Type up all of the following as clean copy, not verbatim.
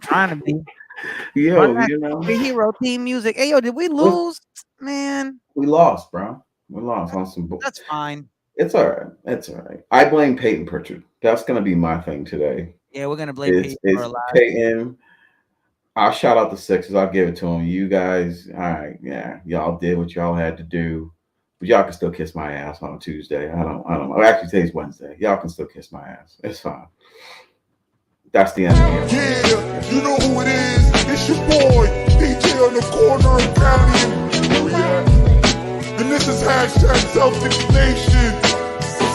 Trying to be. Run Yo, that superhero team music. Hey, yo, did we lose? Man, we lost, bro. We lost on some. that's fine. It's all right. It's all right. I blame Peyton Pritchard. That's gonna be my thing today. Yeah, we're gonna blame Is Peyton for a is lot. Peyton? I'll shout out the Sixers. I'll give it to them. You guys, all right, yeah, y'all did what y'all had to do, but y'all can still kiss my ass on a Tuesday. I don't know. Actually, today's Wednesday. Y'all can still kiss my ass. It's fine. That's the end of the episode. Yeah, you know who it is. It's your boy, DJ on the corner of County. Oh yeah. And this is hashtag Celtics Nation.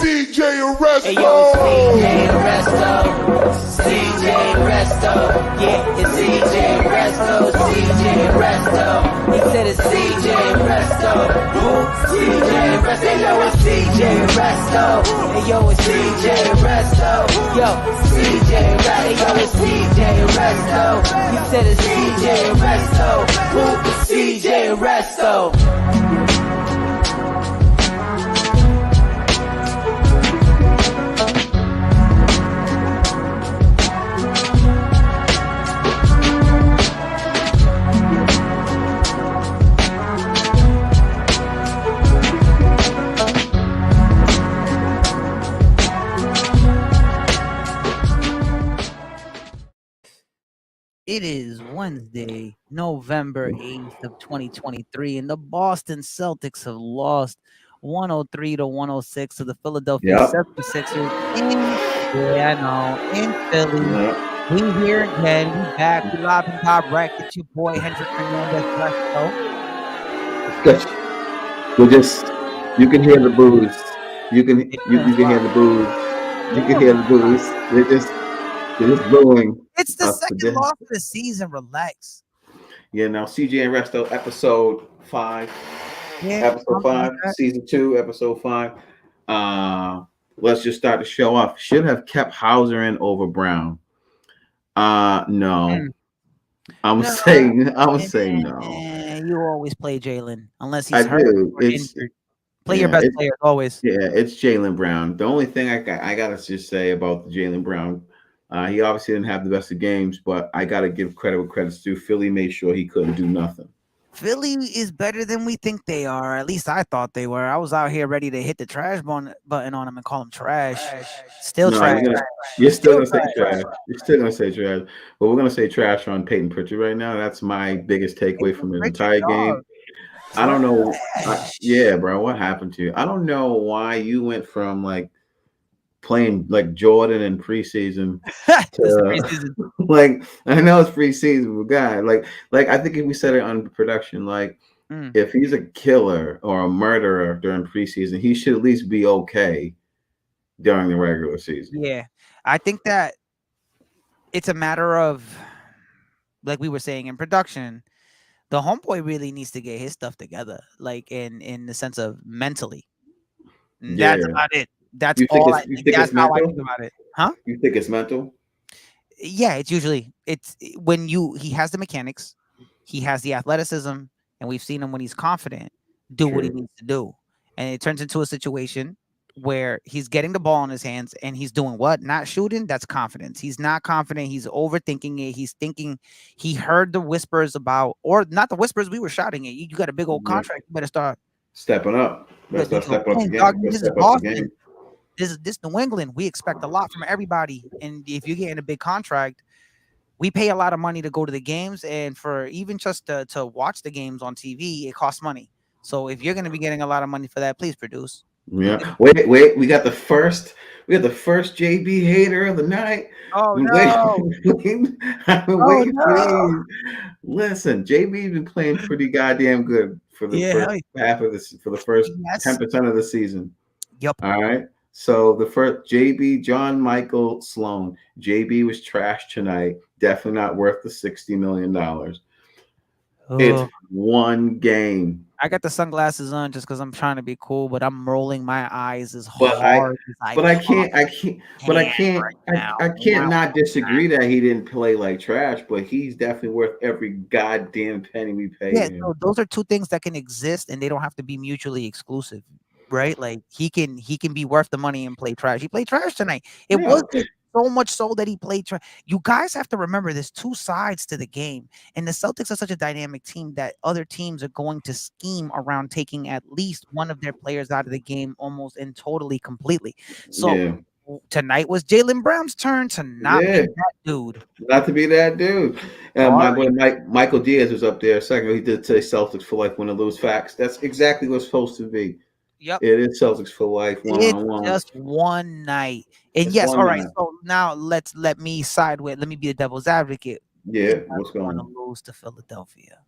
CJ Resto. Hey yo, CJ Resto. CJ Resto. Yeah, it's CJ Resto. CJ Resto. He said it's CJ Resto. Who? CJ Resto. Hey yo, it's CJ Resto. Hey yo, it's CJ Resto. Yo, CJ Resto. Hey yo, it's CJ Resto. He said it's CJ Resto. Who? CJ Resto. It is Wednesday, November 8th of 2023, and the Boston Celtics have lost 103 to 106 to the Philadelphia Yep. 76ers in Philly. Yep. We here again. We back. We live in top bracket. Your boy Hendrik Hernandez Resto. We just you can hear the booze. You can hear the booze. You can hear the booze. They're just booing. It's the second loss of the season. Relax. Yeah, now CJ and Resto, episode 5. Yeah, episode 5, season 2, episode 5. Let's just start the show off. Should have kept Hauser in over Brown. No. I'm saying no. You always play Jalen unless he's hurt or injured. Play your best player always. Yeah, it's Jaylen Brown. The only thing I gotta just say about Jaylen Brown, he obviously didn't have the best of games, but I gotta give credit where credit's due. Philly made sure he couldn't do nothing. Philly is better than we think they are. At least I thought they were. I was out here ready to hit the trash button on them and call them trash. Still trash. You're still gonna say trash. You're still gonna say trash. But we're gonna say trash on Peyton Pritchard right now. That's my biggest takeaway from the entire game. I don't know. Yeah, bro. What happened to you? I don't know why you went from like playing like Jordan in preseason to like I know it's preseason, but God, like I think if we said it on production, like if he's a killer or a murderer during preseason, he should at least be okay during the regular season. Yeah, I think that it's a matter of, like we were saying in production, the homeboy really needs to get his stuff together, like in the sense of mentally. That's about it. That's all. That's how I think about it. Huh? You think it's mental? Yeah, it's usually when he has the mechanics, he has the athleticism, and we've seen him when he's confident do what he needs to do, and it turns into a situation where he's getting the ball in his hands and he's doing what? Not shooting. That's confidence. He's not confident. He's overthinking it. He's thinking he heard the whispers about, or not the whispers. We were shouting it. You got a big old contract. You better start stepping up. Better start stepping up again. This is Boston. This New England. We expect a lot from everybody. And if you're getting a big contract, we pay a lot of money to go to the games, and for even just to watch the games on TV, it costs money. So if you're going to be getting a lot of money for that, please produce. Yeah. Wait. We got the first JB hater of the night. Oh no! Listen, JB's been playing pretty goddamn good for the first half of this, for the first 10% of the season. Yep. All right. So the first JB, John Michael Sloan. JB was trash tonight. Definitely not worth the $60 million. It's one game. I got the sunglasses on just because I'm trying to be cool, but I'm rolling my eyes as hard as I can't not disagree that he didn't play like trash, but he's definitely worth every goddamn penny we pay him. So those are two things that can exist and they don't have to be mutually exclusive, right? Like he can be worth the money and play trash. He played trash tonight. It wasn't So much so that he played. You guys have to remember there's two sides to the game, and the Celtics are such a dynamic team that other teams are going to scheme around taking at least one of their players out of the game almost and totally completely. So Yeah. tonight was Jaylen Brown's turn to not be Yeah. that dude. Not to be that dude. My Sorry. boy Michael Diaz was up there a second ago. He did say Celtics for life, win or lose. Facts. That's exactly what's supposed to be. Yep. It is Celtics for life, one It's on one. just one night. And It's yes, one all right. night. So now let me side with, let me be the devil's advocate. Yeah, He what's doesn't going want on? to lose to Philadelphia.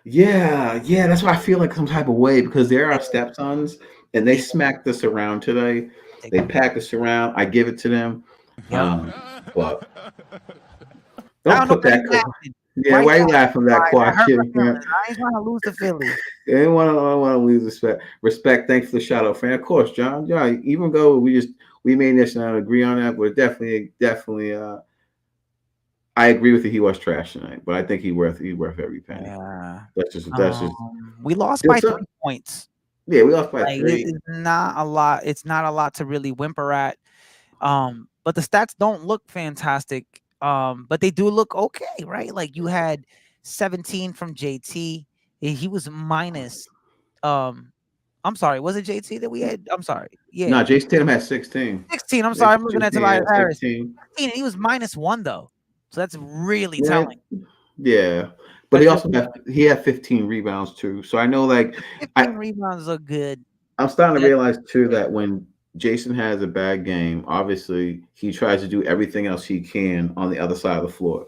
Yeah. That's why I feel like some type of way because they're our stepsons and they Yeah. smacked us around today. Take They a- packed us around. I give it to them. Yep. But I don't don't know put why that. you laughing. Yeah, why you laughing at that Why? That quad hurt kid? my feelings. I ain't trying to lose to Philly. I don't want to lose respect. Respect. Thanks for the shout out, friend. Of course, John. Yeah, even though we may not agree on that, but definitely. I agree with you. He was trash tonight, but I think he worth every penny. Yeah. That's just. We lost by 3 Some, points. yeah, we lost by Like 3. it's not a lot. It's not a lot to really whimper at. But the stats don't look fantastic. But they do look okay, right? Like you had 17 from JT. He was minus. I'm sorry. Was it JT that we had? I'm sorry. Yeah, No, Jason Tatum had 16. 16. I'm sorry. I'm looking at Jason Tobias had Harris. 16. 16, and he was -1 though. So that's really Yeah, telling. yeah. But That's he had 15 rebounds too. So I know like 15 rebounds are good. I'm starting to That's realize too good. that when Jason has a bad game, obviously he tries to do everything else he can on the other side of the floor.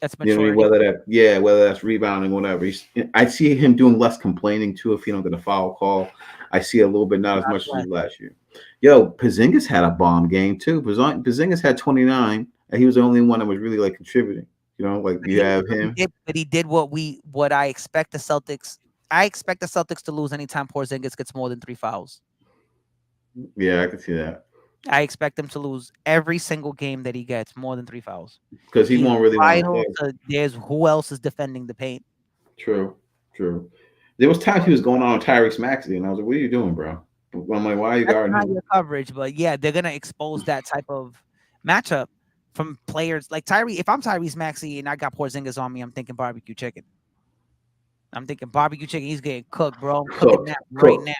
That's You know what I mean? maturity. Whether that's rebounding, whatever. I see him doing less complaining too if he don't get a foul call. I see a little bit, not as much as he did last year. Yo, Porzingis had a bomb game too. Porzingis had 29, and he was the only one that was really like contributing. You know, like you have him. But he did what I expect the Celtics. I expect the Celtics to lose anytime Porzingis gets more than 3 fouls. Yeah, I can see that. I expect him to lose every single game that he gets more than 3 fouls. Because he won't really want to Vital play. there's who else is defending the paint. True. There was times he was going on with Tyrese Maxey, and I was like, "What are you doing, bro?" I'm like, "Why are you That's guarding not him?" your coverage, but yeah, they're gonna expose that type of matchup from players like Tyrese. If I'm Tyrese Maxey and I got Porzingis on me, I'm thinking barbecue chicken. I'm thinking barbecue chicken. He's getting cooked, bro. I'm cooking that right now.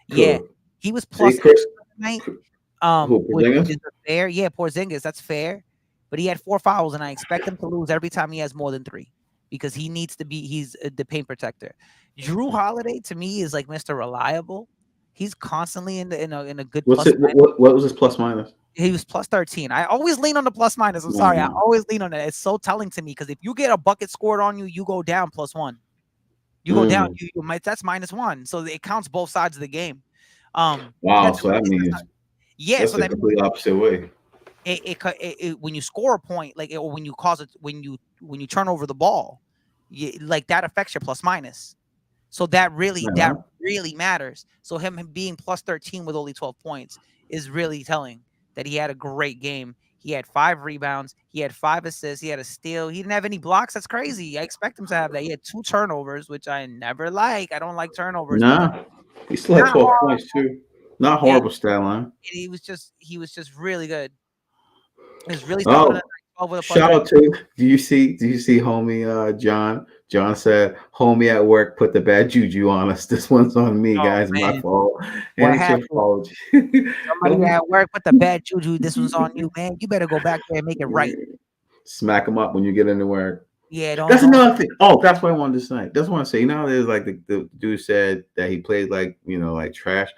Yeah, he was See, plus Chris, tonight. who Which Porzingis? is fair. Yeah, Porzingis, that's fair. But he had 4 fouls, and I expect him to lose every time he has more than 3 because he needs to be. He's the paint protector. Drew Holiday to me is like Mr. Reliable. He's constantly in a good What's plus. it? What was his plus minus? He was plus 13. I always lean on the plus minus. I'm sorry. I always lean on it. It's so telling to me because if you get a bucket scored on you, you go down +1. You go down. You might that's -1. So it counts both sides of the game. Wow. So that means that's so that complete opposite way. When you score a point, like or when you cause it, when you turn over the ball, like that affects your plus minus. So that really matters. So him being plus 13 with only 12 points is really telling that he had a great game. He had 5 rebounds. He had 5 assists. He had a steal. He didn't have any blocks. That's crazy. I expect him to have that. He had 2 turnovers, which I never like. I don't like turnovers. Nah, he still had 12 points too. Not horrible stat line. He was just really good. He was really shout out to do you see homie John? John said, homie at work put the bad juju on us. This one's on me, guys. My fault. What and it's your fault. Somebody at work put the bad juju. This one's on you, man. You better go back there and make it right. Smack him up when you get into work. Yeah, that's another thing. Oh, that's what I wanted to say. That's what I say. You know, there's like the dude said that he played like like trash.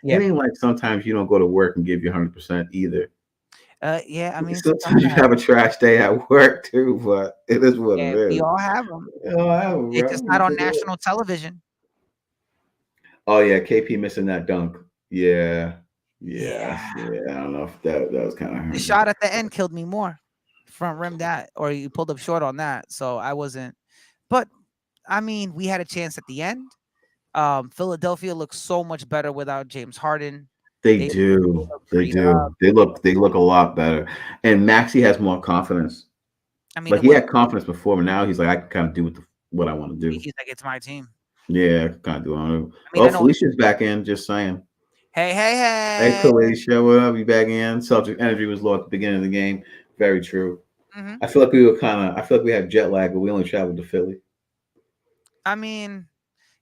Yeah. It ain't like sometimes you don't go to work and give you 100% either. Yeah, I mean, sometimes you have a trash day at work too, but it is what it is. We all have them. It's just not on national television. Oh yeah, KP missing that dunk. Yeah. I don't know if that was kind of the shot at the end killed me more. Front rim that, or you pulled up short on that, so I wasn't. But I mean, we had a chance at the end. Philadelphia looks so much better without James Harden. They do. They look a lot better. And Maxey has more confidence. I mean, like he had confidence before, but now he's like, I can kind of do what I want to do. He's like, it's my team. Yeah, I can kind of do what I want. Felicia's back in, just saying. Hey. Hey, Felicia, what up? You back in? Celtic energy was low at the beginning of the game. Very true. Hmm. I feel like we were kind of. I feel like we had jet lag, but we only traveled to Philly. I mean,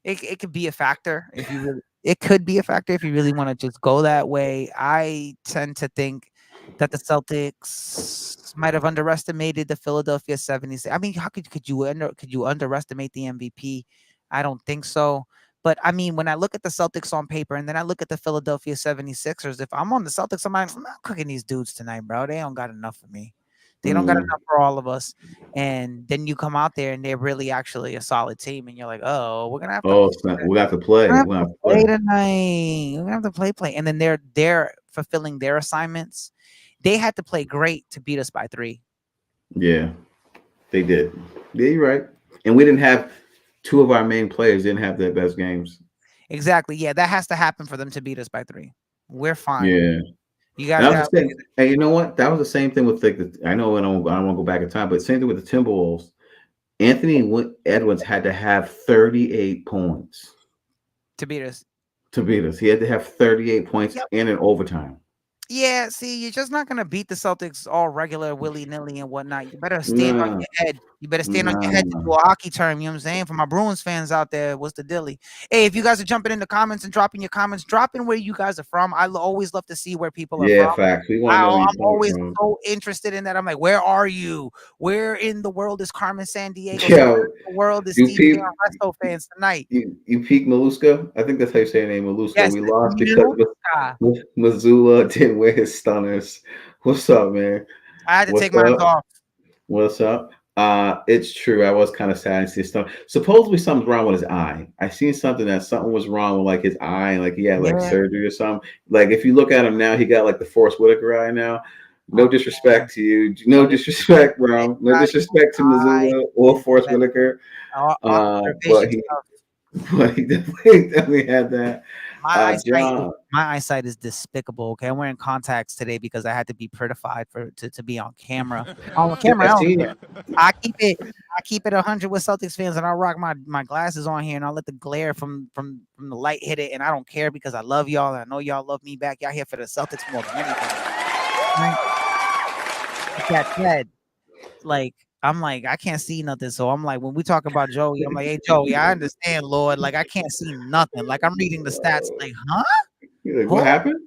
it could be a factor if you really. It could be a factor if you really want to just go that way. I tend to think that the Celtics might have underestimated the Philadelphia 76. I mean, how could you underestimate the MVP? I don't think so. But I mean, when I look at the Celtics on paper and then I look at the Philadelphia 76ers, if I'm on the Celtics, I'm not cooking these dudes tonight, bro. They don't got enough for me. They don't got Mm. enough for all of us. And then you come out there and they're really actually a solid team, and you're like, oh, we're gonna have to Oh, snap. We got to play. We have to play. play tonight. We're gonna have to play. And then they're fulfilling their assignments. They had to play great to beat us by 3. Yeah, they did. Yeah, you're right. And we didn't have two of our main players didn't have their best games. Exactly. Yeah, that has to happen for them to beat us by 3. We're fine. Yeah. You guys That was got the same. Hey, you know what? That was the same thing with like I know I don't want to go back in time, but same thing with the Timberwolves. Edwards had to have 38 points to beat us. to beat us. He had to have 38 points Yep. in an overtime. Yeah, see, you're just not gonna beat the Celtics all regular, willy nilly, and whatnot. You better stand on Nah, your head. You better stand on your head to nah. do a hockey term. You know what I'm saying? For my Bruins fans out there, what's the dilly? Hey, if you guys are jumping in the comments and dropping your comments, drop in where you guys are from. Always love to see where people are Yeah, from. facts. We want to know where you're I'm coming always from. so interested in that. I'm like, where are you? Where in the world is Carmen San Diego? Where Yo, in the world is you CJ and peep, Resto fans tonight? you peak Maluska. I think that's how you say your name, Maluska. Yes, We lost because Miluska. Missoula didn't wear his stunners. What's up, man? I had to What's take mine up? off. What's up? It's true. I was kind of sad to see his stomach. Supposedly something's wrong with his eye. I seen something that something was wrong with like his eye, and like he had like Yeah. surgery or something. Like if you look at him now, he got like the Forrest Whitaker eye now. No disrespect to you. No disrespect, bro. No disrespect to Missoula or Forrest Whitaker. Observation But he stuff. but he definitely had that. John. My eyesight is despicable. Okay, I'm wearing contacts today because I had to be prettified to be on camera. On camera, I seen it. I keep it 100 with Celtics fans, and I rock my glasses on here, and I let the glare from the light hit it, and I don't care because I love y'all, and I know y'all love me back. Y'all here for the Celtics more than anything. Right? With that said, like I'm like I can't see nothing, so I'm like when we talk about Joey, I'm like, hey Joey, I understand, Lord, like I can't see nothing. Like I'm reading the stats, like, huh? You're like, what happened?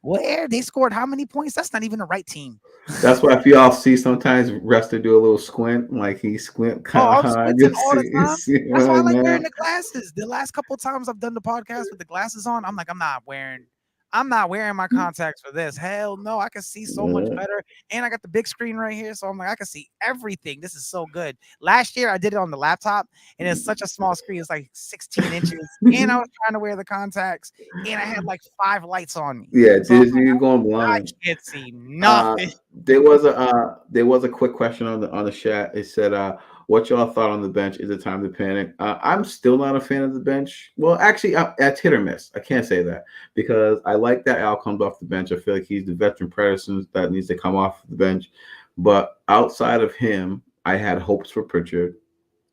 Where they scored how many points? That's not even the right team. That's why if y'all see sometimes Resto do a little squint, like he squint kind of I'm hard. squinting all the time. That's why I like now. wearing the glasses. The last couple of times I've done the podcast with the glasses on, I'm like, I'm not wearing my contacts for this. Hell no, I can see so much better. And I got the big screen right here. So I'm like, I can see everything. This is so good. Last year I did it on the laptop and it's such a small screen. It's like 16 inches. And I was trying to wear the contacts and I had like 5 lights on me. Yeah, So you're going I blind. can't see nothing. There was a quick question on the chat. It said, "What y'all thought on the bench? Is it time to panic?" I'm still not a fan of the bench. Well, actually, that's hit or miss. I can't say that because I like that Al comes off the bench. I feel like he's the veteran presence that needs to come off the bench. But outside of him, I had hopes for Pritchard.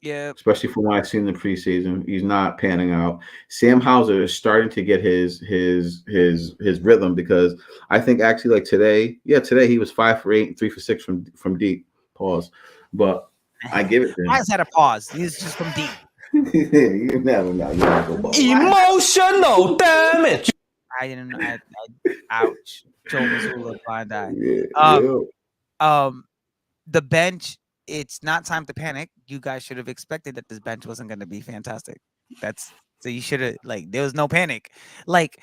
Yeah. Especially from what I've seen in the preseason, he's not panning out. Sam Hauser is starting to get his rhythm because I think actually like today he was 5 for 8 and 3 for 6 from deep. Pause, but I give it to him. I just had a pause. He's just from deep. You never know. You never go Emotional damage. I didn't. Ouch. Joe Mazzulla blind eye. Yeah, The bench. It's not time to panic. You guys should have expected that this bench wasn't going to be fantastic. So you should have there was no panic. Like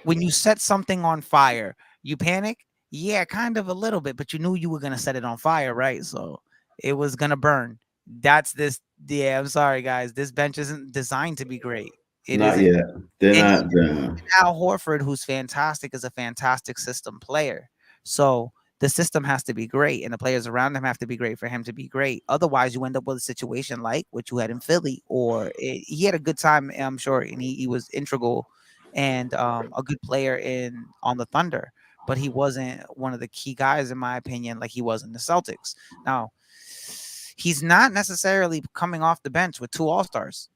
when you set something on fire, you panic. Yeah, kind of a little bit, but you knew you were going to set it on fire, right? So it was going to burn. That's this. Yeah, I'm sorry, guys. This bench isn't designed to be great. It not isn't. yet. They're not. Al Horford, who's fantastic, is a fantastic system player. So the system has to be great, and the players around him have to be great for him to be great. Otherwise, you end up with a situation like what you had in Philly, or he had a good time, I'm sure, and he was integral and a good player on the Thunder, but he wasn't one of the key guys, in my opinion, like he was in the Celtics. Now, he's not necessarily coming off the bench with 2 All-Stars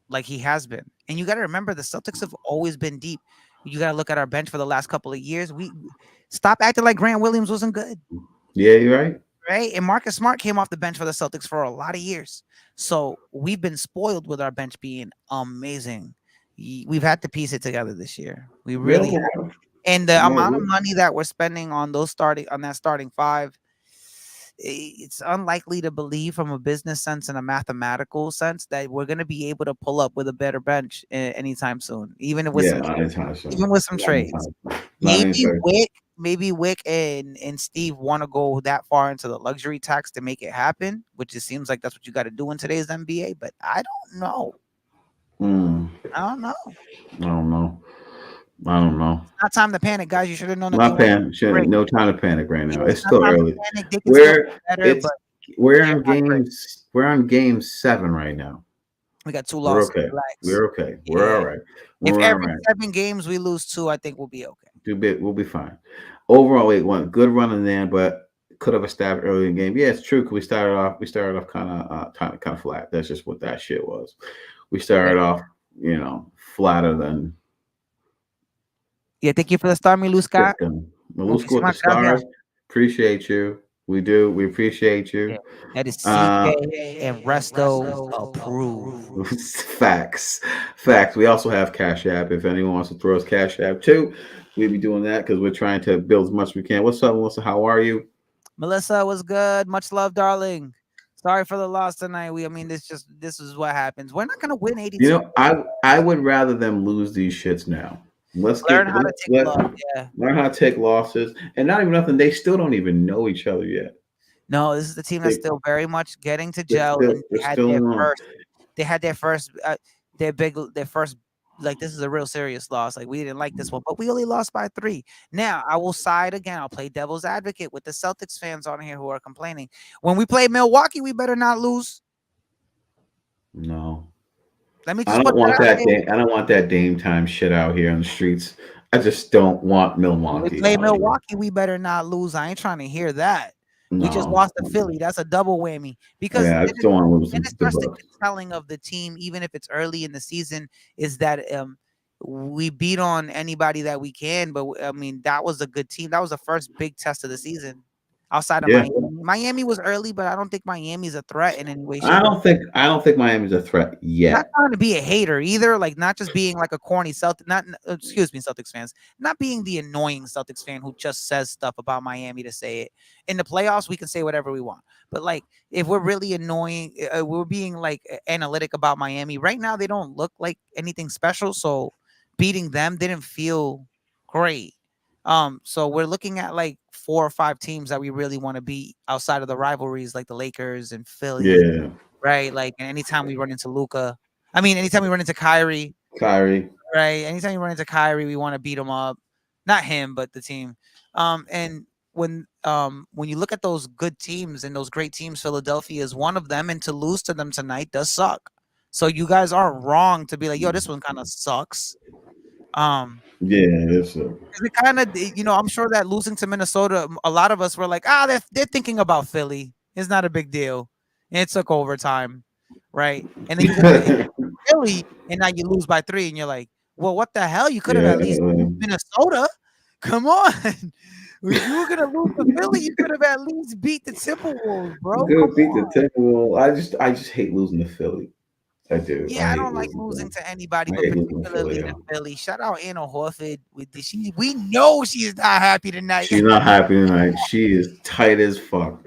like he has been. And you got to remember the Celtics have always been deep. You got to look at our bench for the last couple of years. We stop acting like Grant Williams wasn't good. Yeah, you're right. right? And Marcus Smart came off the bench for the Celtics for a lot of years. So we've been spoiled with our bench being amazing. We've had to piece it together this year. We Yeah, really have. And the well, amount of money that we're spending on that starting five, it's unlikely to believe from a business sense and a mathematical sense that we're going to be able to pull up with a better bench anytime soon, even with yeah, some not anytime soon. even with some Not anytime trades. soon. Not Maybe anytime. Wick and Steve want to go that far into the luxury tax to make it happen, which it seems like that's what you got to do in today's NBA. But I don't know. Mm, I don't know. I don't know. I don't know. It's not time to panic, guys. You should have known that they Not weren't panic. great. No time to panic right now. It's It's not still time to early. panic. They can still We're be better, it's but we're they're on not great. game 7 right now. We got 2 We're losses. okay. Relax. We're okay. We're Yeah. all right. If We're all every right. 7 games we lose 2, I think we'll be okay. We'll be fine. Overall, wait, one good run in there, but could have established early in the game. Yeah, it's true. 'Cause we started off kind of flat. That's just what that shit was. We started off, flatter than Yeah, thank you for the star, mi luz ka. Malusco with the Muchísimas gracias. stars. Appreciate you. We do. We appreciate Yeah, you. that is Uh, CJ and Resto approved. facts. Facts. We also have Cash App. If anyone wants to throw us Cash App too, we'll be doing that because we're trying to build as much as we can. What's up, Melissa? How are you? Melissa was good. Much love, darling. Sorry for the loss tonight. This is what happens. We're not gonna win 82. I would rather them lose these shits now. Let's Learn get how to take let love. Yeah. learn how to take losses and not even nothing. They still don't even know each other yet. No, this is the team that's They, still very much getting to they're gel, still and they're still on. they had their first, like, this is a real serious loss. Like, we didn't like this one, but we only lost by 3. Now I will side again. I'll play devil's advocate with the Celtics fans on here who are complaining. When we play Milwaukee, we better not lose. No. Let me I just don't put that want out that there. I don't want that Dame time shit out here on the streets. I just don't want When we Milwaukee play out here. Milwaukee, we better not lose. I ain't trying to hear that. We just No. lost to Philly. That's a double whammy because Yeah, I just don't want to lose and it the starts to Bucks. get telling of the team, even if it's early in the season, is that we beat on anybody that we can. But I mean, that was a good team. That was the first big test of the season. Outside of Yeah. Miami, Miami was early, but I don't think Miami's a threat in any way, I shape, or don't think I don't think Miami's a threat not yet. trying to be a hater either, like not just being like a corny Celtic, not excuse me, Celtics fans, not being the annoying Celtics fan who just says stuff about Miami to say it. In the playoffs, we can say whatever we want, but like if we're really annoying, we're being like analytic about Miami right now. They don't look like anything special, so beating them didn't feel great. So we're looking at like 4 or 5 teams that we really want to beat outside of the rivalries, like the Lakers and Philly, Yeah. right? Like anytime we run into Luca, I mean, anytime we run into Kyrie, Kyrie. right? Anytime we run into Kyrie, we want to beat him up. Not him, but the team. And when you look at those good teams and those great teams, Philadelphia is one of them, and to lose to them tonight does suck. So you guys are wrong to be like, yo, this one kind of sucks. Yeah, it's It kind of, I'm sure that losing to Minnesota, a lot of us were like, they're thinking about Philly. It's not a big deal. And it took overtime, right? And then you get to Philly, and now you lose by 3, and you're like, well, what the hell? You could have at least beat Minnesota. Come on. If you were gonna lose to Philly, you could have at least beat the Timberwolves, bro. Good Come beat the on. Timberwolves. I just hate losing to Philly. I do. Yeah, I hate don't like losing losing to to anybody, I but hate losing to particularly Philly, to yo. Philly. Shout out Anna Horford. We know she is not happy tonight. She's not happy tonight. She is tight as fuck.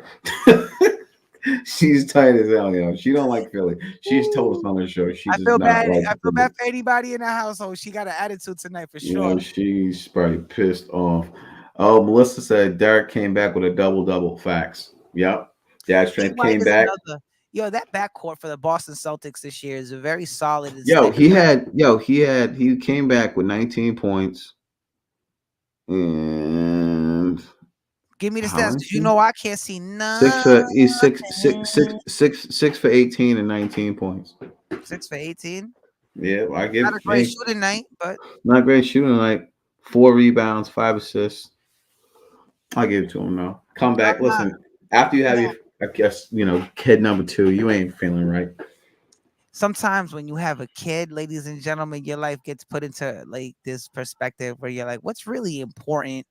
She's tight as hell, yo. She don't like Philly. She's told us on the show she I does feel not bad. like I feel Philly. bad for anybody in the household. She got an attitude tonight for You sure. know, she's probably pissed off. Oh, Melissa said Derek came back with a double. Facts. Yep. Dad D strength White came is back. another. Yo, that backcourt for the Boston Celtics this year is a very solid and Yo, steady. he came back with 19 points and Give me the how stats many? because you know I can't see Six none. he's six for 18 and 19 points. 6 for 18. Yeah, I Not give a great shooting night, but not great shooting, like 4 rebounds, 5 assists. I give it to him now. Come back. I'm not. Listen, after you have Yeah. your I guess, kid number 2, you ain't feeling right. Sometimes when you have a kid, ladies and gentlemen, your life gets put into like this perspective where you're like, what's really important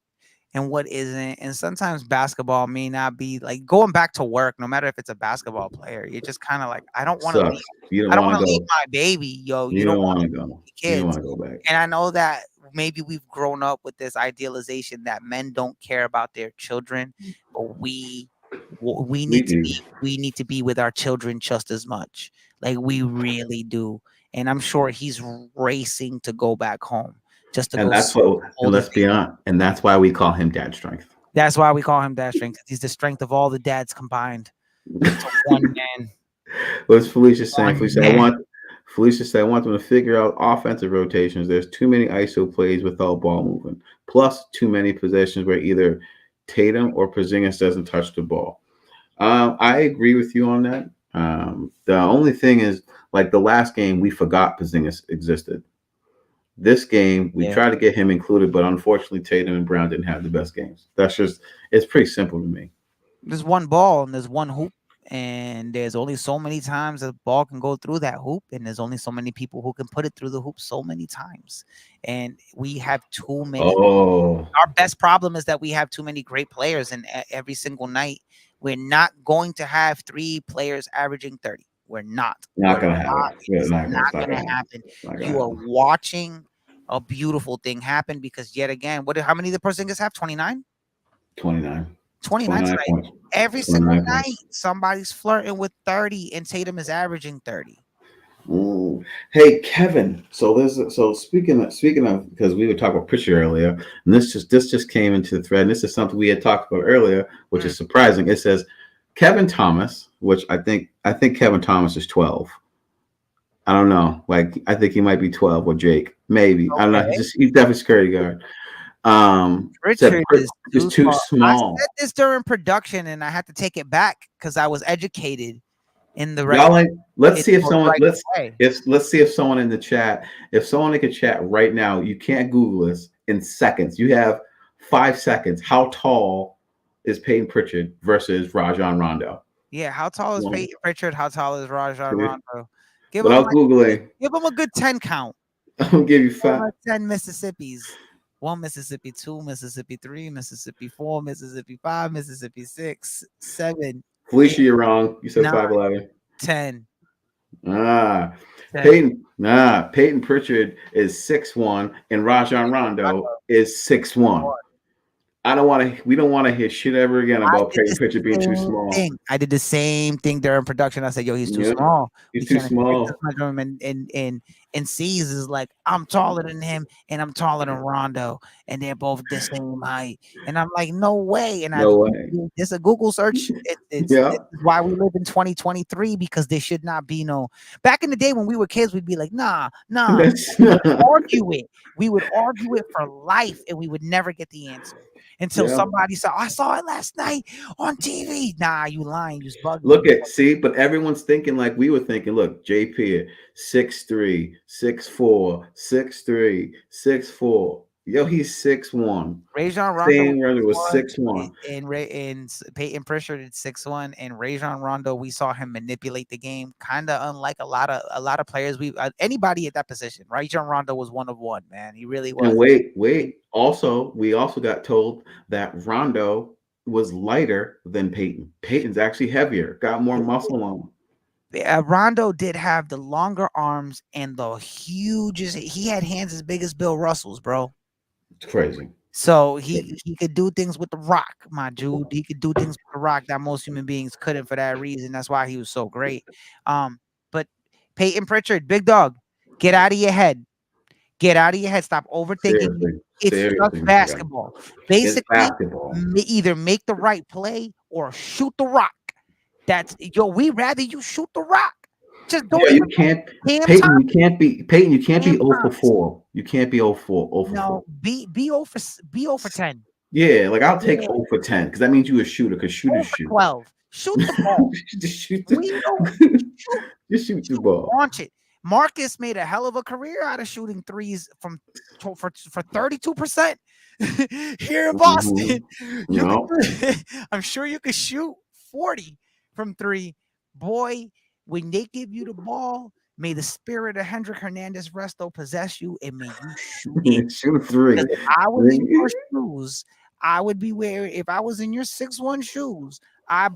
and what isn't. And sometimes basketball may not be like going back to work, no matter if it's a basketball player. You're just kind of like, I don't want to leave. Sucks. You don't I don't want want to to leave go. my baby, yo. You You don't don't want want to to leave go. the You don't want kids. to go back. And I know that maybe we've grown up with this idealization that men don't care about their children, but we We need to do, be with our children just as much. Like we really do. And I'm sure he's racing to go back home just to and go that's what. And hold his let's be honest. And that's why we call him Dad Strength. that's why we call him Dad Strength, 'cause he's the strength of all the dads combined into one man. What's Felicia saying? One Felicia, man. Felicia said, I want them to figure out offensive rotations. There's too many ISO plays without ball movement. Plus, too many possessions where either Tatum or Porzingis doesn't touch the ball. I agree with you on that. The only thing is, like the last game, we forgot Porzingis existed. This game, we Yeah. tried to get him included, but unfortunately, Tatum and Brown didn't have the best games. It's pretty simple to me. There's one ball and there's one hoop, and there's only so many times a ball can go through that hoop, and there's only so many people who can put it through the hoop so many times. And we have too many. Oh, Our best problem is that we have too many great players, and every single night we're not going to have 3 players averaging 30. We're not. not We're gonna happen. not. It's It's not not going gonna to happen. happen. It's not gonna You are happen. watching a beautiful thing happen because yet again, how many the Porzingis have? 29? 29. 29 29 tonight. points. Every single 29 night, points. somebody's flirting with 30, and Tatum is averaging 30. Ooh. Hey Kevin, speaking of because we were talking about Pritchard earlier, and this just came into the thread, and this is something we had talked about earlier, which is surprising. It says Kevin Thomas, which I think Kevin Thomas is 12. I don't know, like I think he might be 12 or Jake, maybe I don't know. Okay. He's definitely security guard. Said Richard Is too too small. I small. said this during production, and I had to take it back because I was educated in the right Y'all like let's in see if the someone right let's way. if let's see if someone in the chat, if someone in the chat right now, you can't Google this in seconds. You have 5 seconds. How tall is Peyton Pritchard versus Rajon Rondo? Yeah, how tall is One, Peyton Pritchard? How tall is Rajon two. Rondo? Give him Without Googling, give him a good 10 count. I'm gonna give you Give him 5. 10 Mississippis. 1 Mississippi, 2 Mississippi, 3 Mississippi, 4 Mississippi, 5 Mississippi, 6, 7, Felicia, 8, you're wrong. You said 9, 5'11. 10. Ah, 10. Peyton Pritchard is 6'1 and Rajon Rondo is 6'1. We don't want to hear shit ever again I about did Peyton the Pritchard being too same small. thing. I did the same thing during production. I said, "Yo, he's too Yep. small. He's We too can't expect this small. much from him." And C's is like, "I'm taller than him, and I'm taller than Rondo, and they're both the same height." And I'm like, "No way!" And No way. it's a Google search. Yeah. This is why we live in 2023 because there should not be no. Back in the day when we were kids, we'd be like, "Nah." That's We would argue it. We would argue it for life, and we would never get the answer until Yeah. somebody said, "I saw it last night on TV." Nah, you lying, you just bugging. Look but everyone's thinking like we were thinking. Look, JP 6'3, 6'4, 6'3, 6'4. Yo, he's 6'1. Rajon Rondo Same Rondo was 6'1. and Peyton Pritchard at 6'1", and Rajon Rondo, we saw him manipulate the game, kind of unlike a lot of players. Anybody at that position. Rajon Rondo was one of one, man. He really was. And wait. Also, we also got told that Rondo was lighter than Peyton. Peyton's actually heavier, got more muscle on him. Rondo did have the longer arms and the hugest. He had hands as big as Bill Russell's, bro. It's crazy. So he could do things with the rock, my dude. He could do things with the rock that most human beings couldn't for that reason. That's why he was so great. But Peyton Pritchard, big dog, get out of your head. Get out of your head. Stop overthinking. It's just basketball. Basically, either make the right play or shoot the rock. We rather you shoot the rock. Just don't. Yeah, you can't. Peyton, you can't be 0 for 4. You can't be 0 for 4. No, be 0 for 10. Yeah, like I'll take 0 for 10 because that means you a shooter. Because shooters shoot. 12. Shoot the ball. Just shoot Just shoot the ball. Launch it. Marcus made a hell of a career out of shooting threes for 32% here in Boston. I'm sure you could shoot 40 from 3. Boy, when they give you the ball, may the spirit of Hendrik Hernandez Resto possess you, and may you shoot it. Shoot 3. If I was in your shoes, I would be wearing if I was in your 6'1" shoes. I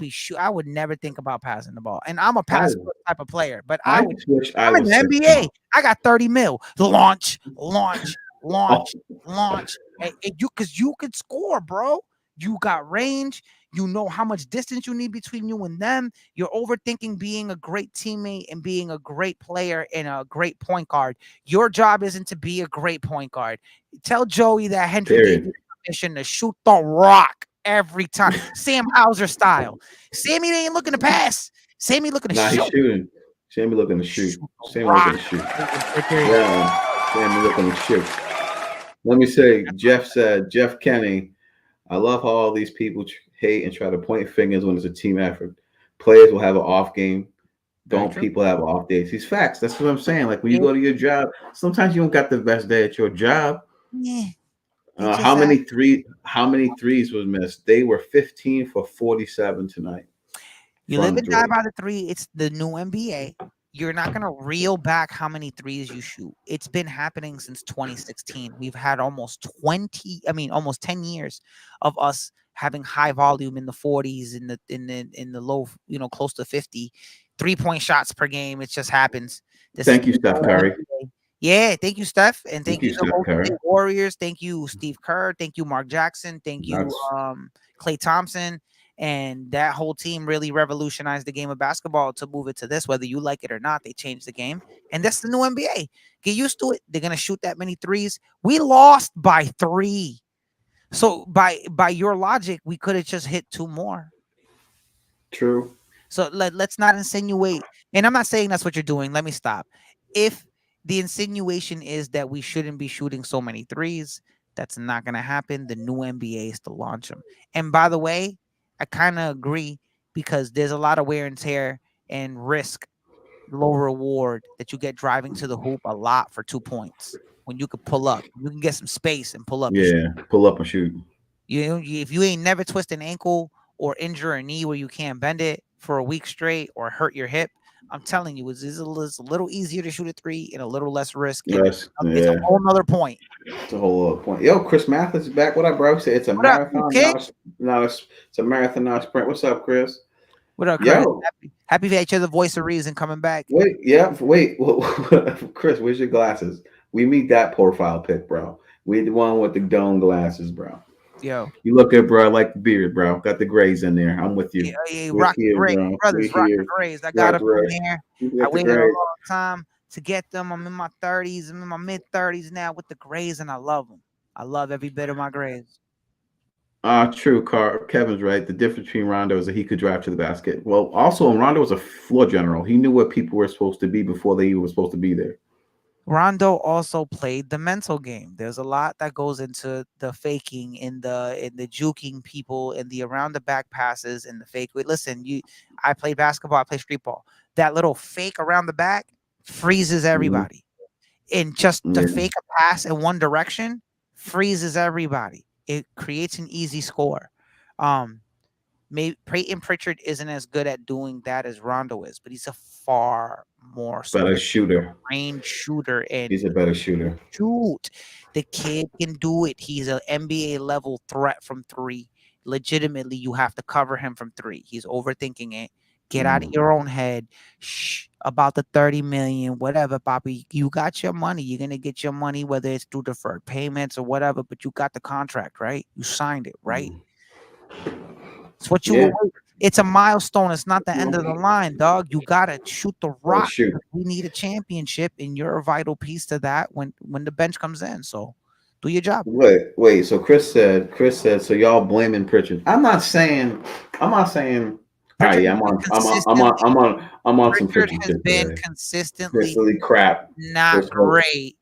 would never think about passing the ball. And I'm a I pass type of player, but I just wish I I'm in was the 6'1". NBA. I got 30 mil. Launch, launch, Oh, launch, launch. And you because you could score, bro. You got range. You know how much distance you need between you and them. You're overthinking being a great teammate and being a great player and a great point guard. Your job isn't to be a great point guard. Tell Joey that Hendry gave you period. permission to shoot the rock every time. Sam Hauser style. Sammy ain't looking to pass. Sammy looking to Nah, he's shoot. shooting. Sammy looking to shoot. Shoot the Sammy looking rock. to shoot. Right Yeah, Sammy looking to shoot. Let me say, Jeff said, Jeff Kenny, I love how all these people hate and try to point fingers when it's a team effort. Players will have an off game. Very Don't true. people have off days? These facts. That's what I'm saying. Like when you go to your job, sometimes you don't got the best day at your job. Yeah. How many three? How many threes was missed? They were 15 for 47 tonight. You live and die by the three. It's the new NBA. You're not going to reel back how many threes you shoot. It's been happening since 2016. We've had almost 10 years of us having high volume in the 40s, in the low, close to 50 3-point shots per game. It just happens. Thank you, Steph Curry. Yeah, thank you, Steph, and thank you, the Steph Golden Curry. State Warriors. Thank you, Steve Kerr. Thank you, Mark Jackson. Thank you, Klay Thompson. And that whole team really revolutionized the game of basketball to move it to this. Whether you like it or not, they changed the game. And that's the new NBA. Get used to it. They're going to shoot that many threes. We lost by 3. So by your logic, we could have just hit 2 more. True. So let's not insinuate. And I'm not saying that's what you're doing. Let me stop. If the insinuation is that we shouldn't be shooting so many threes, that's not going to happen. The new NBA is to launch them. And by the way, I kind of agree because there's a lot of wear and tear and risk, low reward that you get driving to the hoop a lot for 2 points. When you could pull up, you can get some space and pull up. Yeah, pull up and shoot. If you ain't never twist an ankle or injure a knee where you can't bend it for a week straight or hurt your hip, I'm telling you, it's a little easier to shoot a 3 and a little less risk. Yes, It's a whole nother point. It's a whole other point. Yo, Chris Mathis is back. What up, bro? It's a marathon, it's a marathon, not a sprint. What's up, Chris? What up, Chris? Happy for each other, voice of reason coming back. Wait. Chris, where's your glasses? We meet that profile pic, bro. We the one with the dome glasses, bro. Yo, you look good, bro. I like the beard, bro. Got the grays in there. I'm with you. Yeah, rock the grays, brothers. Rock the grays. I got them in there. I waited a long time to get them. I'm in my 30s. I'm in my mid 30s now with the grays, and I love them. I love every bit of my grays. True. Kevin's right. The difference between Rondo is that he could drive to the basket. Well, also, Rondo was a floor general. He knew what people were supposed to be before they were supposed to be there. Rondo also played the mental game. There's a lot that goes into the faking in the juking people and the around the back passes and the fake. Wait, listen, I play basketball, I play street ball. That little fake around the back freezes everybody. And just to fake a pass in one direction freezes everybody. It creates an easy score. Maybe Peyton Pritchard isn't as good at doing that as Rondo is, but he's a far more better shooter, range shooter, and he's a better shooter. Shoot, the kid can do it. He's an NBA level threat from 3. Legitimately, you have to cover him from 3. He's overthinking it. Get out of your own head. Shh, about the 30 million, whatever, Bobby. You got your money. You're gonna get your money, whether it's through deferred payments or whatever. But you got the contract, right? You signed it, right? It's what you. It's a milestone. It's not the end of the line, dog. You gotta shoot the rock. We need a championship, and you're a vital piece to that when the bench comes in. So, do your job. Wait. So Chris said. So y'all blaming Pritchard? I'm not saying. I'm on some Pritchard has been consistently crap. Not great.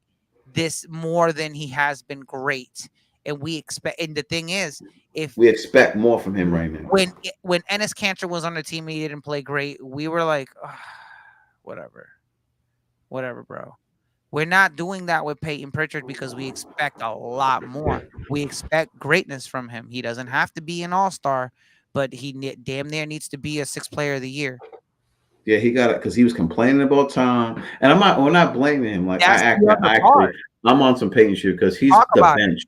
This more than he has been great. And we expect, and the thing is, if we expect more from him right now, when Enes Kanter was on the team, he didn't play great. We were like, whatever, bro. We're not doing that with Peyton Pritchard because we expect a lot more. We expect greatness from him. He doesn't have to be an all-star, but he damn near needs to be a 6th player of the year. Yeah, he got it because he was complaining about time, and we're not blaming him. Like I'm on some Peyton shit because he's the bench.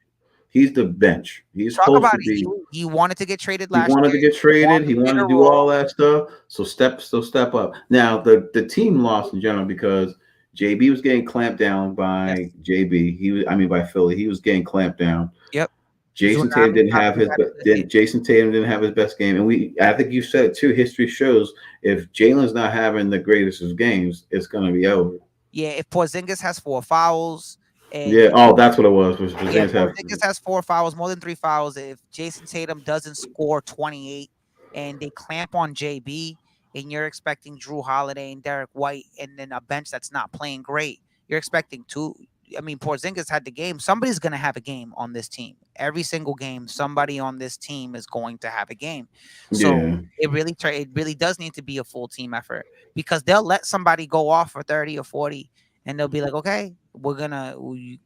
He's the bench. He's Talk supposed about to it. be. He wanted to get traded He last wanted year. to get He traded. wanted He a wanted bigger to do all role. that stuff. So step up. Now the team lost in general because JB was getting clamped down Yes. by JB. By Philly. He was getting clamped down. Yep. He's Jason wondering how Tatum many didn't times have he his had be- to didn't Jason Tatum didn't have his best game, and I think you said it too. History shows if Jalen's not having the greatest of games, it's gonna be over. Yeah, if Porzingis has 4 fouls and Yeah. Oh, that's what it was. Was yeah, James have? Porzingis has 4 fouls, more than 3 fouls. If Jason Tatum doesn't score 28 and they clamp on JB and you're expecting Drew Holiday and Derek White and then a bench that's not playing great, you're expecting two. I mean, Porzingis had the game. Somebody's going to have a game on this team. Every single game, somebody on this team is going to have a game. So Yeah. it really does need to be a full team effort because they'll let somebody go off for 30 or 40 and they'll be like, okay, go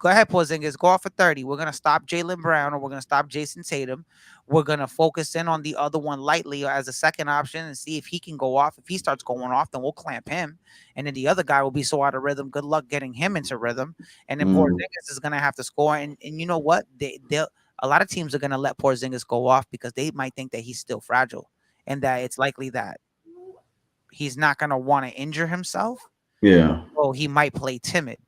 ahead, Porzingis, go off for 30. We're gonna stop Jalen Brown or we're gonna stop Jason Tatum. We're gonna focus in on the other one lightly as a second option and see if he can go off. If he starts going off, then we'll clamp him, and then the other guy will be so out of rhythm. Good luck getting him into rhythm, and then Mm, Porzingis is gonna have to score. And you know what? They'll a lot of teams are gonna let Porzingis go off because they might think that he's still fragile and that it's likely that he's not gonna want to injure himself. yeah. So he might play timid.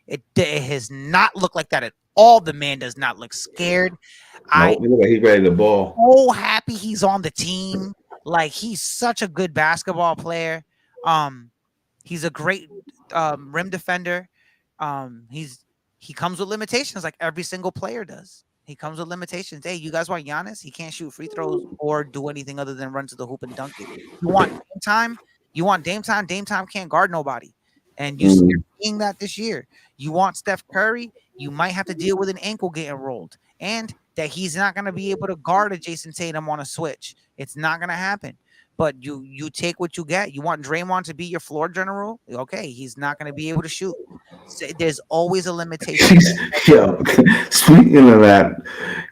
It has not looked like that at all. The man does not look scared. I Nope. He look like he's ready to ball. so happy he's on the team. Like he's such a good basketball player. Um, he's a great rim defender. He comes with limitations like every single player does. He comes with limitations. Hey, you guys want Giannis? He can't shoot free throws or do anything other than run to the hoop and dunk it. You want Dame time? You want Dame time? Dame time can't guard nobody. And you're Mm, seeing that this year. You want Steph Curry? You might have to deal with an ankle getting rolled. And that he's not going to be able to guard a Jason Tatum on a switch. It's not going to happen. But you take what you get. You want Draymond to be your floor general? Okay, he's not going to be able to shoot. So there's always a limitation. yo, speaking of that,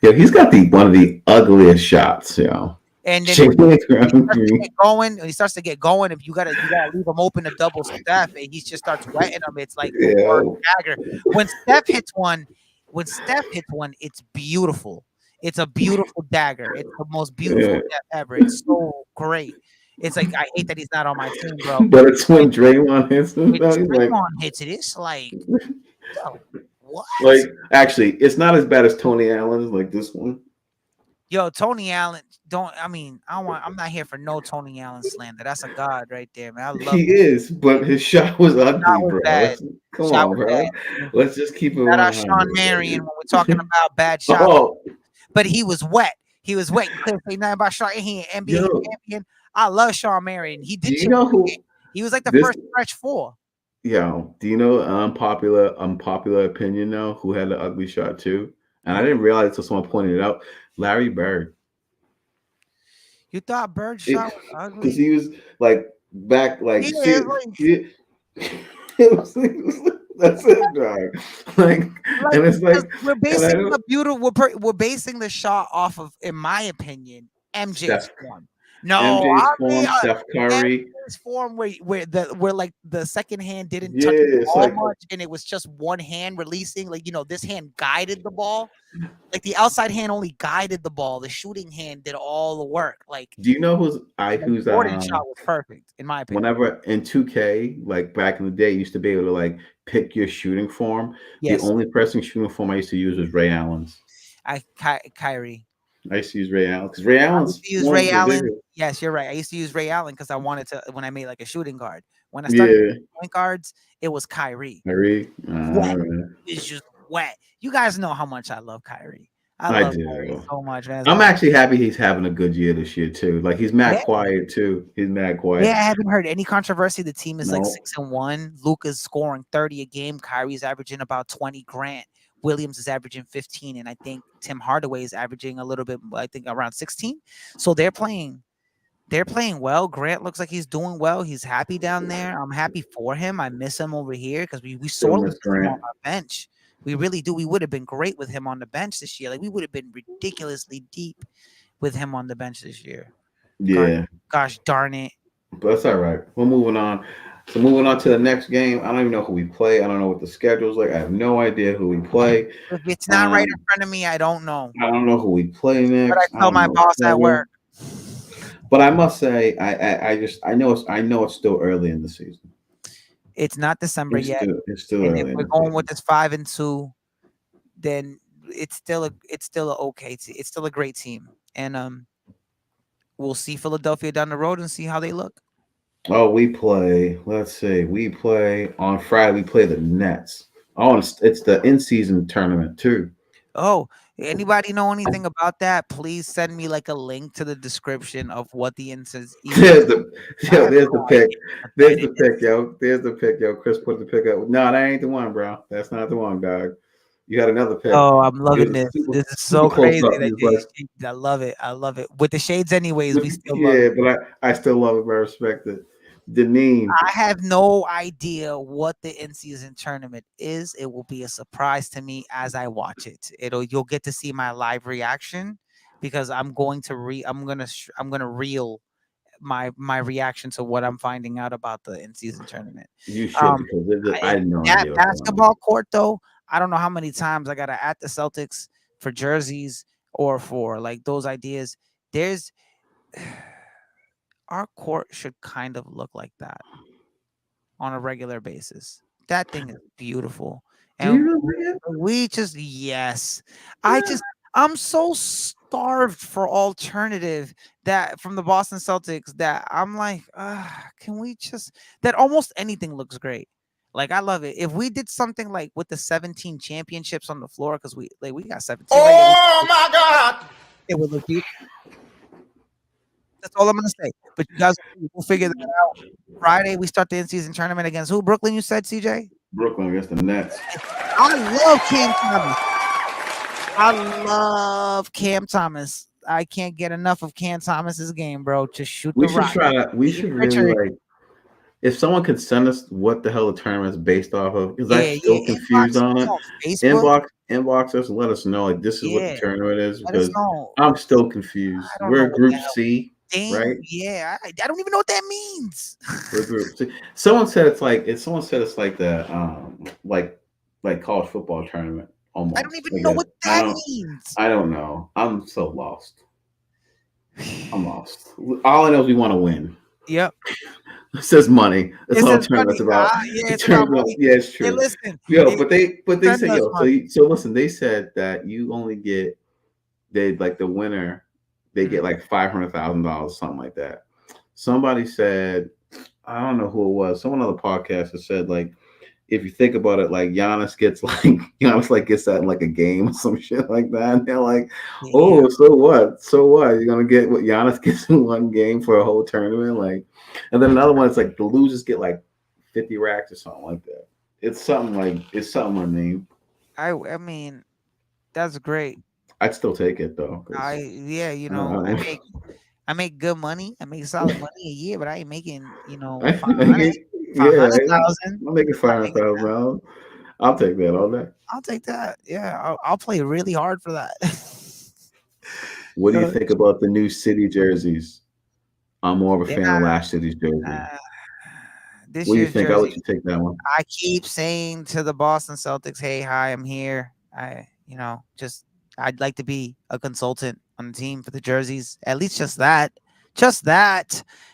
yo, he's got the one of the ugliest shots, yo. And then Shaking it when he around starts to me. get going, when he starts to get going, if you gotta leave him open to double Steph, and he just starts wetting him, it's like the worst Yo. dagger. When Steph hits one, it's beautiful. It's a beautiful dagger. It's the most beautiful Yeah. death ever. It's so great. It's like I hate that he's not on my team, bro. But it's when Draymond hits him, When though, he's Draymond hits it, it's like, yo, what? actually, it's not as bad as Tony Allen's, like this one. Yo, Tony Allen, I'm not here for no Tony Allen slander. That's a god right there, man. I love He him. is, but his shot was Shot ugly, was bro. bad. Come Shot on, was bro. bad. Let's just keep it Shout out 100. Sean Marion when we're talking about bad shots, Oh, but he was wet. He was wet. You couldn't say nothing about Sean. He an NBA yo, champion. I love Sean Marion. He do did you change know the who game. He was like the this? first stretch four. Yo, do you know an unpopular opinion though? Who had the ugly shot too? And I Who? didn't realize until someone pointed it out. Larry Bird. You thought Bird's shot was Because ugly? he was like back, Yeah, like it's it was like, that's it, dog. Like, like and it's like, because we're and I basing don't the beautiful. We're basing the shot off of, in my opinion, MJ's Steph, form. No, MJ's I mean form, Steph Curry. MJ's form where like the second hand didn't touch Yeah, the it's ball like much, and it was just one hand releasing. Like this hand guided the ball. Like the outside hand only guided the ball. The shooting hand did all the work. Like do you know the who's Jordan shot was perfect, in my opinion. whenever in 2K, like back in the day, you used to be able to like pick your shooting form. The Yes, only pressing shooting form I used to use was Ray Allen's. Kyrie. I used to use Ray Allen because Ray I used Allen's to use forms Ray were Allen. bigger. Yes, you're right. I used to use Ray Allen because I wanted to when I made like a shooting guard. When I started Yeah, point guards, it was Kyrie. Kyrie. Wet. It's just wet. You guys know how much I love Kyrie. I I love Kyrie do. so much, man. I'm actually happy he's having a good year this year too. Like he's mad Yeah, quiet too. He's mad yeah. quiet. I haven't heard any controversy. The team is like No, 6-1. Luka's scoring 30 a game. Kyrie's averaging about 20. Grant Williams is averaging 15, and I think Tim Hardaway is averaging a little bit. I think around 16. So they're playing. They're playing well. Grant looks like he's doing well. He's happy down there. I'm happy for him. I miss him over here because we still sorely miss miss him on Grant. our bench. We really do. We would have been great with him on the bench this year. Like we would have been ridiculously deep with him on the bench this year. Gosh, Yeah, gosh darn it. but that's all right. We're moving on. So moving on to the next game. I don't even know who we play. I don't know what the schedule's like. I have no idea who we play. If it's not right in front of me, I don't know. I don't know who we play But I next. I tell don't my know boss at schedule. work. But I must say, I know it's still early in the season. It's not December yet. It's still And if early in we're the going season. with this 5-2, then it's still a okay it's still a great team. And we'll see Philadelphia down the road and see how they look. Oh, we play. Let's see. We play on Friday. We play the Nets. Oh, it's the in-season tournament too. Oh, anybody know anything about that? Please send me like a link to the description of what the instance even. There's the I yo. have There's the no pick. idea what There's that the is. pick, yo. There's the pick, yo. Chris put the pick up. No, that ain't the one, bro. That's not the one, dog. You got another pick. Oh, I'm It loving was this. super, This is super so close crazy up. that It was they like, shaped. I love it. I love it. With the shades, anyways, we still love yeah, it. but I still love it. But I respect it. Deneen. I have no idea what the in-season tournament is. It will be a surprise to me as I watch it. You'll get to see my live reaction because I'm gonna reel my reaction to what I'm finding out about the in-season tournament. You should Um, because I and had no that idea what's going on. basketball court though, I don't know how many times I gotta at the Celtics for jerseys or for like those ideas. There's our court should kind of look like that on a regular basis. That thing is beautiful. Do you And really? we just yes. I Yeah. just I'm so starved for alternative that from the Boston Celtics that I'm like, can we just that almost anything looks great. Like I love it. If we did something like with the 17 championships on the floor, because we got 17, right? Oh my God! It would look beautiful. That's all I'm gonna say. But you guys we'll figure that out. Friday we start the in-season tournament against who? Brooklyn, you said, CJ? Brooklyn against the Nets. I love Cam Thomas. I love Cam Thomas. I can't get enough of Cam Thomas's game, bro. Just shoot We the should rock. try to. We Peyton should really Pritchard. like. If someone could send us what the hell the tournament is based off of, because I'm Yeah, still yeah. confused Inbox on me it. on Facebook. Inbox us, let us know like this is what the Yeah, tournament is let us because know. I'm still I confused. don't know We're what the Group hell. C, Damn, right? yeah. I don't even know what that means. We're Group C. Someone said it's like the like college football tournament I don't almost. even Like know what I that don't means. I don't know. I'm so lost. I'm lost. All I know is we want to win. Yep. It says money. That's It all says the tournament's money. about. Yeah, The it's about tournament, money. yeah, it's Hey, true. listen. Yo, but they Send say us yo. money. So listen. They said that you only get like the winner. They get Mhm. like $500,000, something like that. Somebody said, I don't know who it was. Someone on the podcast has said like, if you think about it, like Giannis gets gets that in like a game or some shit like that. And they're like, Yeah. oh, so what? So what? You're gonna get what Giannis gets in one game for a whole tournament, like, and then another one. It's like the losers get like 50 racks or something like that. It's something. I mean, I mean, that's great. I'd still take it though. Yeah, I don't, I make good money. I make solid money a year, but I ain't making, I, 500, yeah, 500,000. I'm making Not making that. $500,000. I'll take that all day. I'll take that. Yeah, I'll play really hard for that. What do you Uh, think about the new city jerseys? I'm more of a they're fan of not, last city's jersey. uh, this What do you year's think? I'll let jersey. you take that one. I keep saying to the Boston Celtics, "Hey, hi, I'm here. I'd like to be a consultant on the team for the jerseys. At least just that,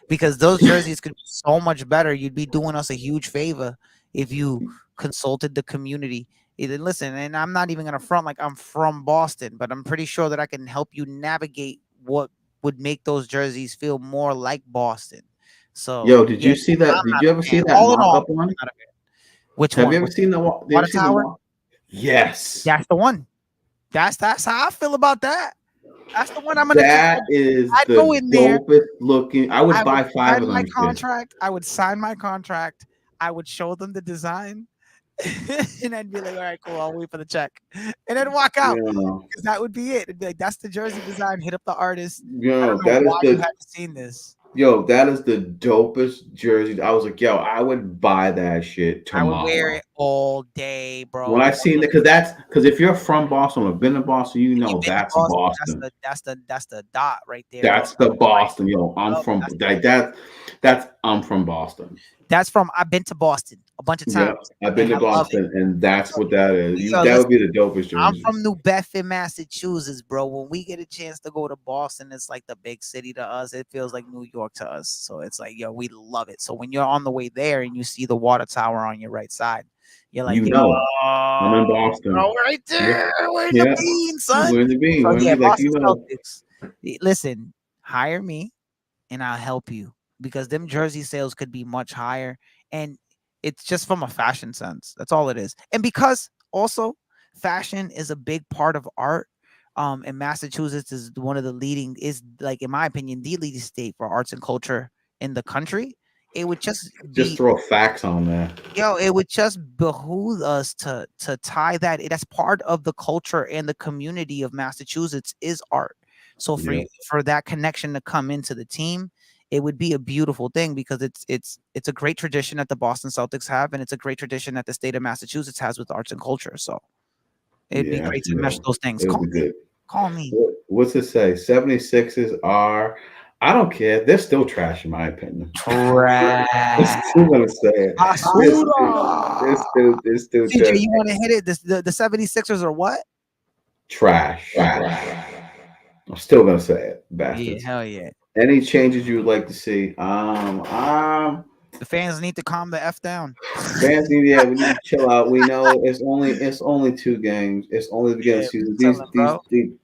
because those jerseys could be so much better. You'd be doing us a huge favor if you consulted the community. Listen, and I'm not even gonna front like I'm from Boston, but I'm pretty sure that I can help you navigate what would make those jerseys feel more like Boston. So Yo, did yeah, you see that? I'm Did not you a ever see fan. that All in mock all, up one? I'm not a fan. Which Have you one? ever seen the? Have you ever Water seen the Tower? mock? Yes. That's the one. That's how I feel about that. That's the one I'm gonna just. That is I'd go the in there. dopest looking. I would I would buy 5 sign of my them. Shit. contract. I would sign my contract. I would show them the design, and I'd be like, "All right, cool. I'll wait for the check," and then walk out Yeah. because that would be it. It'd be like, "That's the jersey design. Hit up the artist." I Yo, don't know that is why you the haven't seen this. that is the dopest jersey. I was like, yo, I would buy that shit I would wear tomorrow. it all day, bro. When I seen it, because if you're from Boston or been to Boston, you You've know been to that's Boston. Boston. That's the dot right there, bro. That's the Boston, yo. I'm Yup, from that's I'm from Boston. that's from. I've been to Boston a bunch of Yeah, times, I've been and to I love it. Boston, and that's what that is. Yo, That listen, would be the dopest I'm jersey. from New Bedford, Massachusetts, bro. When we get a chance to go to Boston, it's like the big city to us. It feels like New York to us. So it's like, yo, we love it. So when you're on the way there and you see the water tower on your right side, you're like, You yo, know, I'm in bro, Boston. we're right Yeah, there. We're in the yeah. bean, son. We're in the bean. So We're in yeah, the bean. Like Boston Celtics. Listen, hire me and I'll help you because them jersey sales could be much higher. And it's just from a fashion sense. That's all it is. And because also fashion is a big part of art. And Massachusetts is one of the leading, is like, in my opinion, the leading state for arts and culture in the country. It would just Just be, throw facts on there. yo, it would just behoove us to tie that. That's part of the culture and the community of Massachusetts is art. So Yeah, for that connection to come into the team, it would be a beautiful thing because it's a great tradition that the Boston Celtics have, and it's a great tradition that the state of Massachusetts has with arts and culture. So it'd be yeah. great to You mesh know, those things. it would be good. Call me. What's it say? 76ers are. I don't care. They're still trash in my opinion. I'm Trash. still gonna say it. They're still CJ, trash. you want to hit it? The 76ers are what? Trash. I'm still gonna say it, Yeah, bastards. hell yeah. Any changes you would like to see? The fans need to calm the F down. Fans need, yeah, we need to chill out. We know it's only 2 games. It's only the beginning Yeah, of the season. chilling, bro.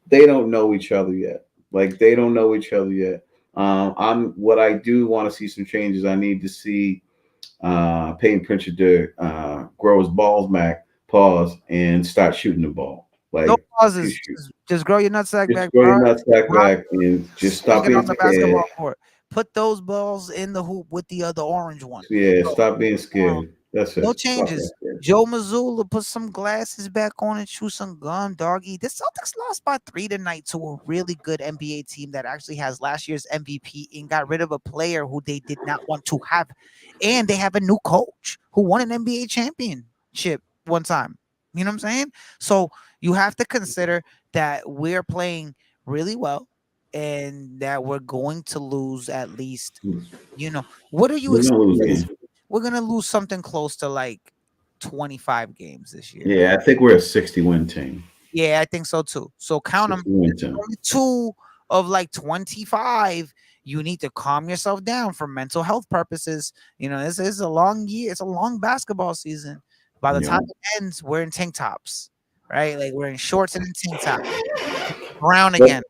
They don't know each other yet. Like they don't know each other yet. What I do want to see some changes. I need to see Peyton Pritchard to grow his balls back, pause, and start shooting the ball. No Like pauses. shoot. Just grow your nutsack Just back, grow your bro. nutsack Rock, back and just swing stop it being on the scared. basketball court. Put those balls in the hoop with the other orange one. Yeah, So, stop being scared. That's no it. Stop being changes. scared. Joe Mazzulla put some glasses back on and chew some gum, doggy. The Celtics lost by 3 tonight to a really good NBA team that actually has last year's MVP and got rid of a player who they did not want to have. And they have a new coach who won an NBA championship one time. You know what I'm saying? So you have to consider that we're playing really well and that we're going to lose at least, what are you We're gonna lose expecting? games. We're gonna lose something close to like 25 games this year. Yeah, I think we're a 60-win team. Yeah, I think so too. So count them. 60-win team. Only 2 of like 25. You need to calm yourself down for mental health purposes. This is a long year. It's a long basketball season. By the Yeah. time it ends, we're in tank tops, right? Like we're in shorts and in tank tops. Brown again.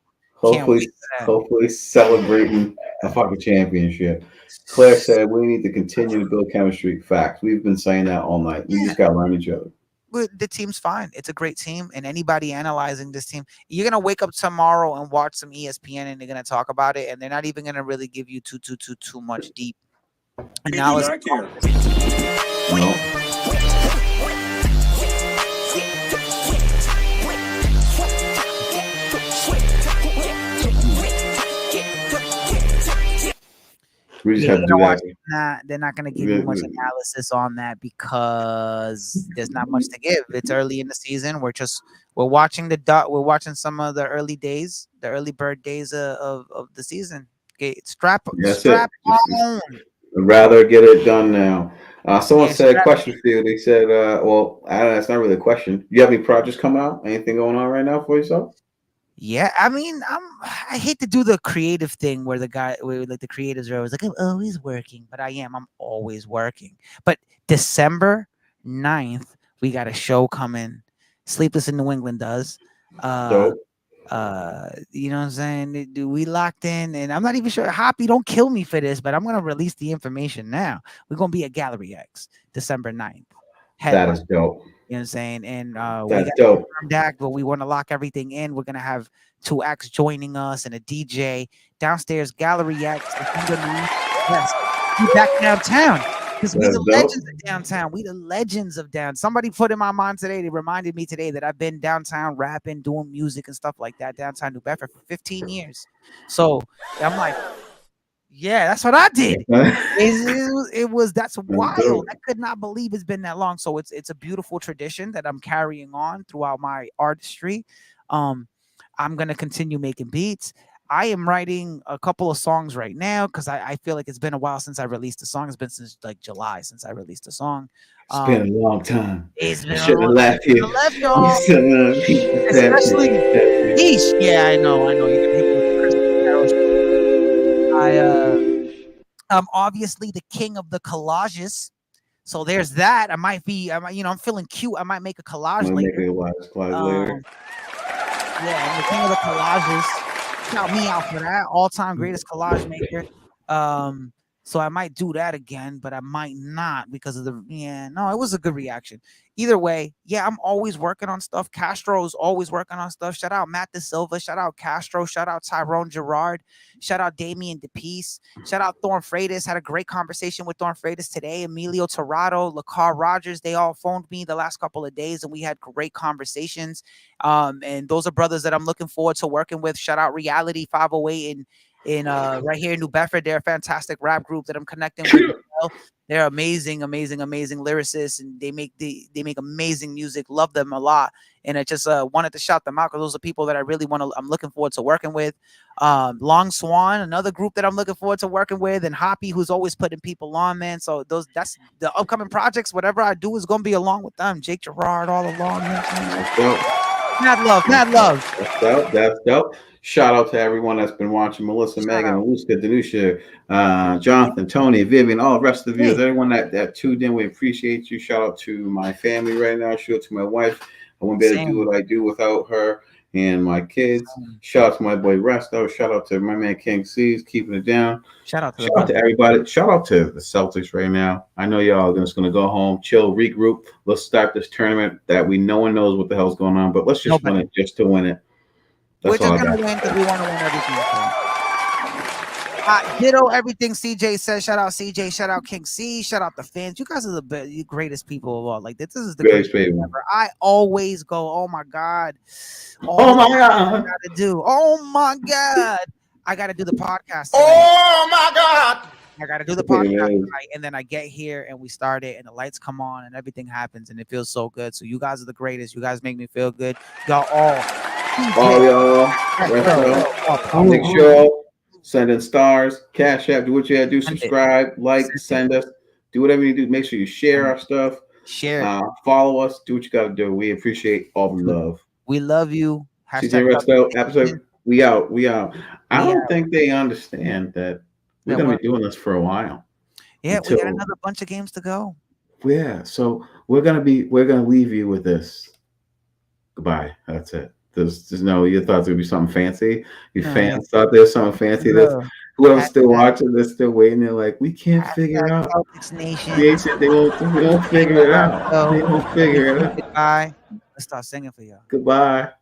Can't Hopefully, wait for that. hopefully celebrating a fucking championship. Claire said we need to continue to build chemistry. Facts. We've been saying that all night. We just got to learn each other. The team's fine. It's a great team, and anybody analyzing this team, you're gonna wake up tomorrow and watch some ESPN, and they're gonna talk about it, and they're not even gonna really give you too much deep analysis. No. We just have to do that. They're not going to give you much analysis on that because there's not much to give. It's early in the season. We're watching we're watching some of the early days, the early bird days of the season. Okay, strap on. I'd rather get it done now. Someone said, question for you. They said, well, that's not really a question. You have any projects coming out? Anything going on right now for yourself? Yeah, I mean, I hate to do the creative thing where the creatives are always like, I'm always working, but I'm always working. But December 9th, we got a show coming. Sleepless in New England does. You know what I'm saying? We locked in, and I'm not even sure. Hoppy, don't kill me for this, but I'm gonna release the information now. We're gonna be at Gallery X December 9th. That is dope. You know what I'm saying? And we got a confirmed act, but we want to lock everything in. We're gonna have 2 acts joining us and a DJ downstairs. Gallery acts. Yes, we back downtown because we the legends of downtown. We the legends of downtown. Somebody put in my mind today. They reminded me today that I've been downtown rapping, doing music and stuff like that downtown New Bedford for 15 years. So I'm like, Yeah, that's what I did. That's That's wild. dope. I could not believe it's been that long. So it's a beautiful tradition that I'm carrying on throughout my artistry. Um, I'm gonna continue making beats. I am writing a couple of songs right now because I feel like it's been a while since I released a song. It's been since like July since I released a song. It's been a long time. It's I been a shouldn't have long time left since you. I left You y'all. said, people said Especially you. Yeesh. Yeah, I know. You're gonna hit me with the Christmas Carol shit. I'm obviously the king of the collages. So there's that. I'm feeling cute. I might make a collage Might make later. a collage later. Yeah, I'm the king of the collages. Shout me out for that. All-time greatest collage maker. So I might do that again, but I might not because of no, it was a good reaction. Either way, yeah, I'm always working on stuff. Castro's always working on stuff. Shout out Matt De Silva. Shout out Castro. Shout out Tyrone Gerard. Shout out Damian DePeace. Shout out Thorn Freitas. Had a great conversation with Thorn Freitas today. Emilio Torrado, LaCar Rogers. They all phoned me the last couple of days and we had great conversations. And those are brothers that I'm looking forward to working with. Shout out Reality 508 in right here in New Bedford. They're a fantastic rap group that I'm connecting with as well. They're amazing lyricists, and they make amazing music. Love them a lot, and I just wanted to shout them out because those are people that I'm looking forward to working with. Long Swan, another group that I'm looking forward to working with, and Hoppy, who's always putting people on, man. So that's the upcoming projects. Whatever I do is gonna be along with them. Jake Gerard all along. That's dope. Mad love. That's dope. That's dope. Shout out to everyone that's been watching. Melissa, Megan, Aluska, Danusha, Jonathan, Tony, Vivian, all the rest of the viewers, everyone that tuned in, we appreciate you. Shout out to my family right now. Shout out to my wife. I wouldn't be able to do what I do without her and my kids. Shout out to my boy Resto. Shout out to my man King C's keeping it down. Shout out to everybody. Shout out to the Celtics right now. I know y'all are just gonna go home, chill, regroup. Let's start this tournament that no one knows what the hell's going on, but let's just win it just to win it. We're just gonna win because we want to win everything. Ditto everything CJ says. Shout out CJ. Shout out King C. Shout out the fans. You guys are the greatest people of all. Like this is the greatest people ever. I always go, oh my god, oh my god, I gotta do. Oh my god, I gotta do the podcast. Oh my god. I got to do the podcast tonight, and then I get here and we start it and the lights come on and everything happens and it feels so good. So you guys are the greatest. You guys make me feel good. Y'all y'all. Make sure send in stars, Cash App, do what you gotta do, subscribe, send us, do whatever you do. Make sure you share our stuff. Follow us, do what you gotta do. We appreciate all the love. We love you. CJ Resto episode. We out. I don't think they understand that we're gonna be doing this for a while. Yeah, we got another bunch of games to go. Yeah, so we're gonna leave you with this. Goodbye. That's it. There's no, you thought there would be something fancy. You fans thought there's something fancy. Whoever's still watching, they're still waiting. They're like, we can't figure it out. They won't figure it out. They won't figure it out. Goodbye. Let's start singing for y'all. Goodbye.